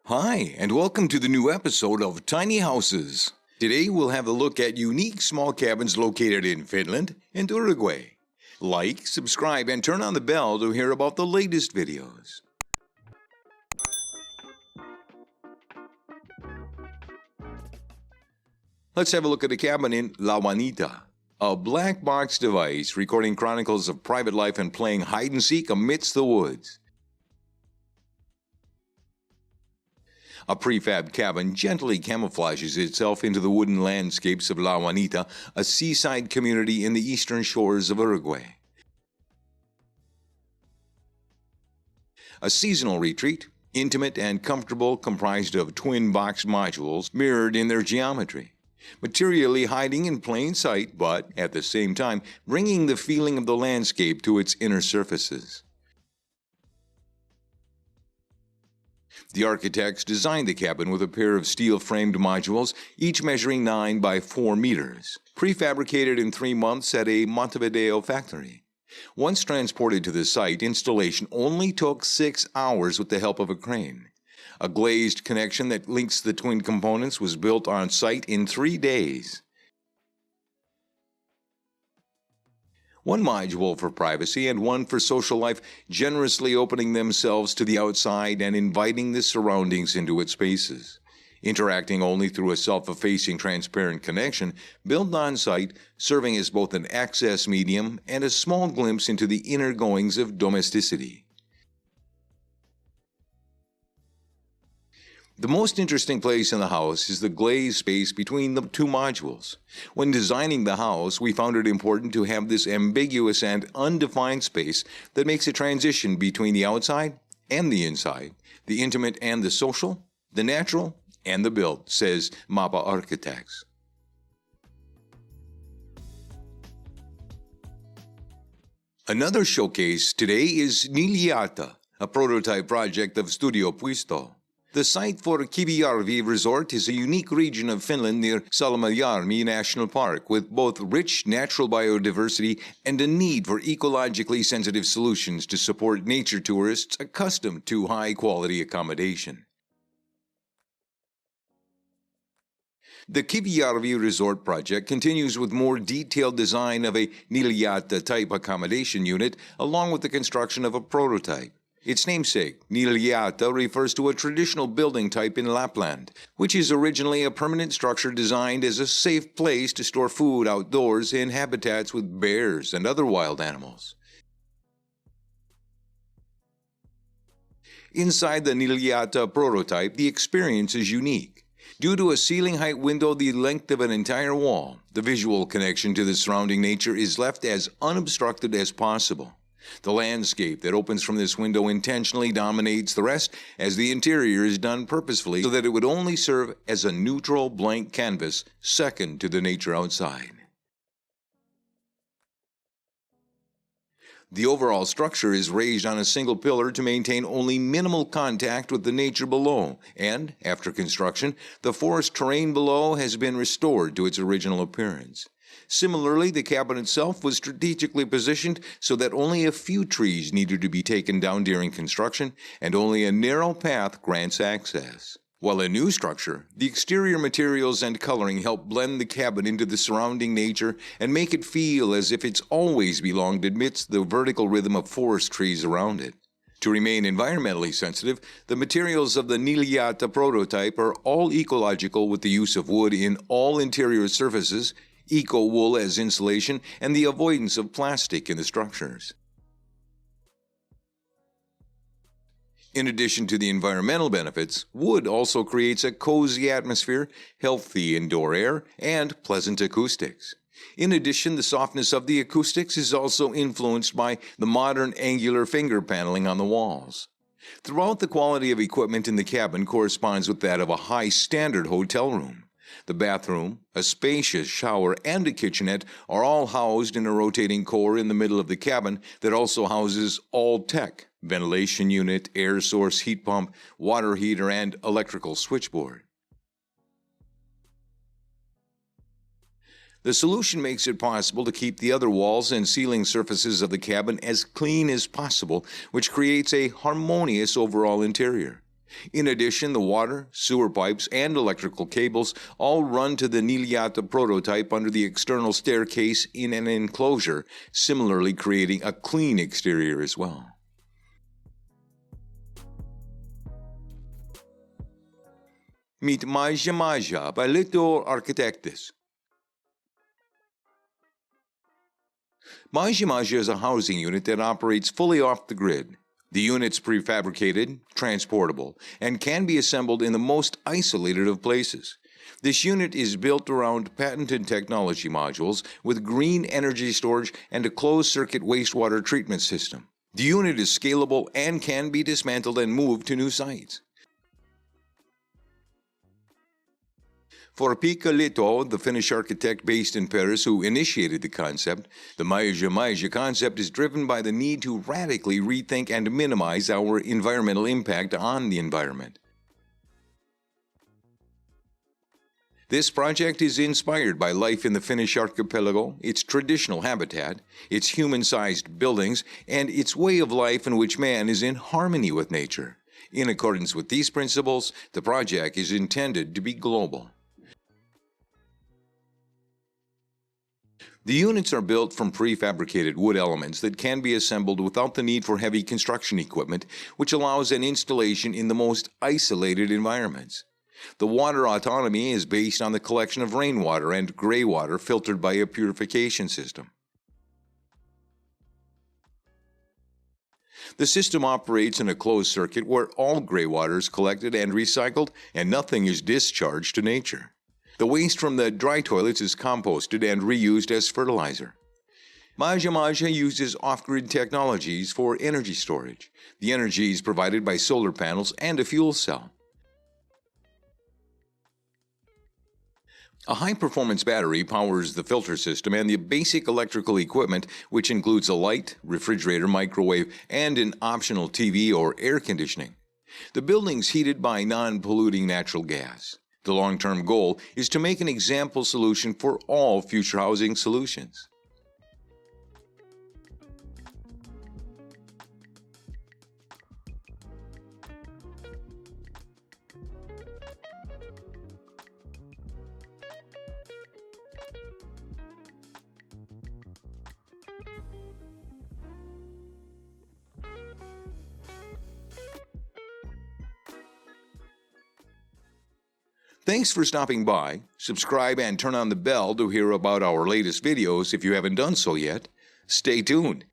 Hi, and welcome to the new episode of Tiny Houses. Today we'll have a look at unique small cabins located in Finland and Uruguay. Like, subscribe, and turn on the bell to hear about the latest videos. Let's have a look at a cabin in La Juanita, a black box device recording chronicles of private life and playing hide-and-seek amidst the woods. A prefab cabin gently camouflages itself into the wooden landscapes of La Juanita, a seaside community in the eastern shores of Uruguay. A seasonal retreat, intimate and comfortable, comprised of twin box modules mirrored in their geometry, materially hiding in plain sight but, at the same time, bringing the feeling of the landscape to its inner surfaces. The architects designed the cabin with a pair of steel-framed modules, each measuring 9 by 4 meters, prefabricated in 3 months at a Montevideo factory. Once transported to the site, installation only took 6 hours with the help of a crane. A glazed connection that links the twin components was built on site in 3 days. One module for privacy and one for social life, generously opening themselves to the outside and inviting the surroundings into its spaces. Interacting only through a self-effacing transparent connection, built on site, serving as both an access medium and a small glimpse into the inner goings of domesticity. The most interesting place in the house is the glazed space between the two modules. When designing the house, we found it important to have this ambiguous and undefined space that makes a transition between the outside and the inside, the intimate and the social, the natural and the built, says Mapa Architects. Another showcase today is Niiliata, a prototype project of Studio Puisto. The site for Kivijärvi Resort is a unique region of Finland near Salmijärvi National Park with both rich natural biodiversity and a need for ecologically sensitive solutions to support nature tourists accustomed to high-quality accommodation. The Kivijärvi Resort project continues with more detailed design of a Niiliata-type accommodation unit along with the construction of a prototype. Its namesake, Niiliata, refers to a traditional building type in Lapland, which is originally a permanent structure designed as a safe place to store food outdoors in habitats with bears and other wild animals. Inside the Niiliata prototype, the experience is unique. Due to a ceiling height window the length of an entire wall, the visual connection to the surrounding nature is left as unobstructed as possible. The landscape that opens from this window intentionally dominates the rest, as the interior is done purposefully so that it would only serve as a neutral blank canvas second to the nature outside. The overall structure is raised on a single pillar to maintain only minimal contact with the nature below, and, after construction, the forest terrain below has been restored to its original appearance. Similarly, the cabin itself was strategically positioned so that only a few trees needed to be taken down during construction, and only a narrow path grants access. While a new structure, the exterior materials and coloring help blend the cabin into the surrounding nature and make it feel as if it's always belonged amidst the vertical rhythm of forest trees around it. To remain environmentally sensitive, the materials of the Niiliata prototype are all ecological with the use of wood in all interior surfaces, eco-wool as insulation, and the avoidance of plastic in the structures. In addition to the environmental benefits, wood also creates a cozy atmosphere, healthy indoor air, and pleasant acoustics. In addition, the softness of the acoustics is also influenced by the modern angular finger paneling on the walls. Throughout, the quality of equipment in the cabin corresponds with that of a high-standard hotel room. The bathroom, a spacious shower, and a kitchenette are all housed in a rotating core in the middle of the cabin that also houses all tech, ventilation unit, air source, heat pump, water heater, and electrical switchboard. The solution makes it possible to keep the other walls and ceiling surfaces of the cabin as clean as possible, which creates a harmonious overall interior. In addition, the water, sewer pipes, and electrical cables all run to the Niliata prototype under the external staircase in an enclosure, similarly creating a clean exterior as well. Meet Maja Maja by Litor Architectes. Maja Maja is a housing unit that operates fully off the grid. The unit's prefabricated, transportable, and can be assembled in the most isolated of places. This unit is built around patented technology modules with green energy storage and a closed-circuit wastewater treatment system. The unit is scalable and can be dismantled and moved to new sites. For Picca Lito, the Finnish architect based in Paris who initiated the concept, the Maja Maja concept is driven by the need to radically rethink and minimize our environmental impact on the environment. This project is inspired by life in the Finnish archipelago, its traditional habitat, its human-sized buildings, and its way of life in which man is in harmony with nature. In accordance with these principles, the project is intended to be global. The units are built from prefabricated wood elements that can be assembled without the need for heavy construction equipment, which allows an installation in the most isolated environments. The water autonomy is based on the collection of rainwater and gray water filtered by a purification system. The system operates in a closed circuit where all gray water is collected and recycled and nothing is discharged to nature. The waste from the dry toilets is composted and reused as fertilizer. Maja Maja uses off-grid technologies for energy storage. The energy is provided by solar panels and a fuel cell. A high-performance battery powers the filter system and the basic electrical equipment, which includes a light, refrigerator, microwave, and an optional TV or air conditioning. The building's heated by non-polluting natural gas. The long-term goal is to make an example solution for all future housing solutions. Thanks for stopping by. Subscribe and turn on the bell to hear about our latest videos if you haven't done so yet. Stay tuned.